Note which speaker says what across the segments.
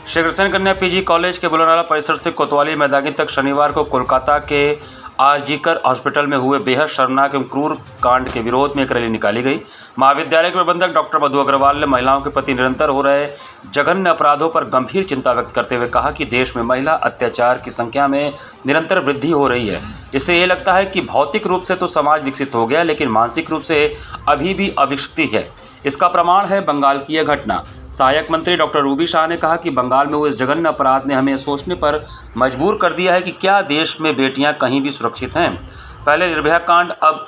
Speaker 1: श्री कृष्ण कन्या PG college के बुलानाला परिसर से कोतवाली मैदानी तक शनिवार को कोलकाता के आरजीकर हॉस्पिटल में हुए बेहद शर्मनाक एवं क्रूर कांड के विरोध में एक रैली निकाली गई। महाविद्यालय के प्रबंधक डॉक्टर मधु अग्रवाल ने महिलाओं के प्रति निरंतर हो रहे जघन्य अपराधों पर गंभीर चिंता व्यक्त करते हुए कहा कि देश में महिला अत्याचार की संख्या में निरंतर वृद्धि हो रही है। इससे ये लगता है कि भौतिक रूप से तो समाज विकसित हो गया, लेकिन मानसिक रूप से अभी भी अविकसित है। इसका प्रमाण है बंगाल की यह घटना। सहायक मंत्री डॉक्टर रूबी शाह ने कहा कि बंगाल में हुए इस जघन्य अपराध ने हमें सोचने पर मजबूर कर दिया है कि क्या देश में बेटियां कहीं भी सुरक्षित हैं। पहले निर्भया कांड, अब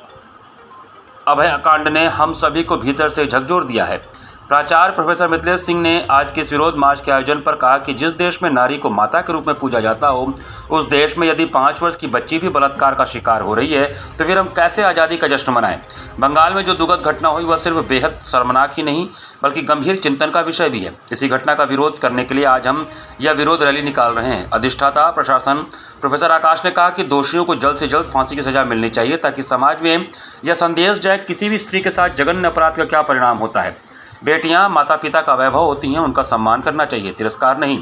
Speaker 1: अभया कांड ने हम सभी को भीतर से झकझोर दिया है। प्राचार्य प्रोफेसर मिथिलेश सिंह ने आज के इस विरोध मार्च के आयोजन पर कहा कि जिस देश में नारी को माता के रूप में पूजा जाता हो, उस देश में यदि 5 वर्ष की बच्ची भी बलात्कार का शिकार हो रही है तो फिर हम कैसे आज़ादी का जश्न मनाएं। बंगाल में जो दुखद घटना हुई वह सिर्फ बेहद शर्मनाक ही नहीं बल्कि गंभीर चिंतन का विषय भी है। इसी घटना का विरोध करने के लिए आज हम यह विरोध रैली निकाल रहे हैं। अधिष्ठाता प्रशासन प्रोफेसर आकाश ने कहा कि दोषियों को जल्द से जल्द फांसी की सजा मिलनी चाहिए ताकि समाज में यह संदेश जाए किसी भी स्त्री के साथ जघन्य अपराध का क्या परिणाम होता है। बेटियां माता पिता का वैभव होती हैं, उनका सम्मान करना चाहिए, तिरस्कार नहीं।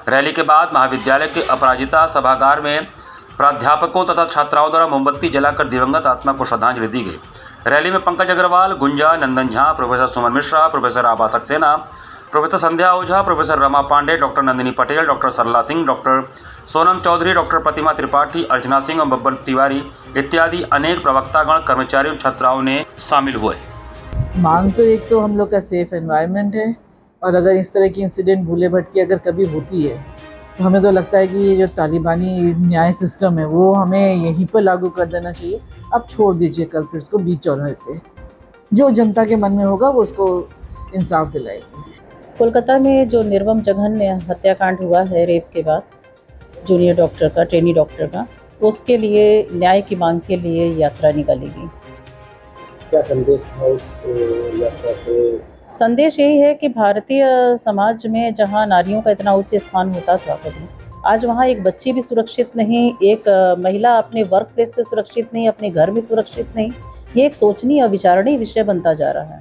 Speaker 1: रैली के बाद महाविद्यालय के अपराजिता सभागार में प्राध्यापकों तथा छात्राओं द्वारा मोमबत्ती जलाकर दिवंगत आत्मा को श्रद्धांजलि दी गई। रैली में Pankaj Agarwal, Gunja Nandan Jha, professor Suman Mishra, professor Abha Saxena, professor Sandhya Ojha, professor Rama Pandey, doctor Nandini Patel, doctor Sarla Singh, doctor Sonam Chaudhary, doctor Pratima Tripathi, Archana Singh और बब्बन तिवारी इत्यादि अनेक प्रवक्तागण, कर्मचारियों, छात्राओं ने शामिल हुए।
Speaker 2: मांग तो एक तो हम लोग का सेफ एनवायरनमेंट है, और अगर इस तरह की इंसिडेंट भूले भटके अगर कभी होती है तो हमें तो लगता है कि ये जो तालिबानी न्याय सिस्टम है वो हमें यहीं पर लागू कर देना चाहिए। अब छोड़ दीजिए कल्प्रिट्स को बीच चौराहे पे, जो जनता के मन में होगा वो उसको इंसाफ दिलाएगी।
Speaker 3: कोलकाता में जो निर्मम जघन्य हत्याकांड हुआ है रेप के बाद जूनियर डॉक्टर का, ट्रेनी डॉक्टर का, उसके लिए न्याय की मांग के लिए यात्रा निकाली गई।
Speaker 4: क्या संदेश है इस यात्रा से?
Speaker 3: संदेश यही है कि भारतीय समाज में जहां नारियों का इतना उच्च स्थान होता था कभी, आज वहां एक बच्ची भी सुरक्षित नहीं, एक महिला अपने वर्क प्लेस पे सुरक्षित नहीं, अपने घर में सुरक्षित नहीं। ये एक सोचनीय और विचारणीय विषय बनता जा रहा है।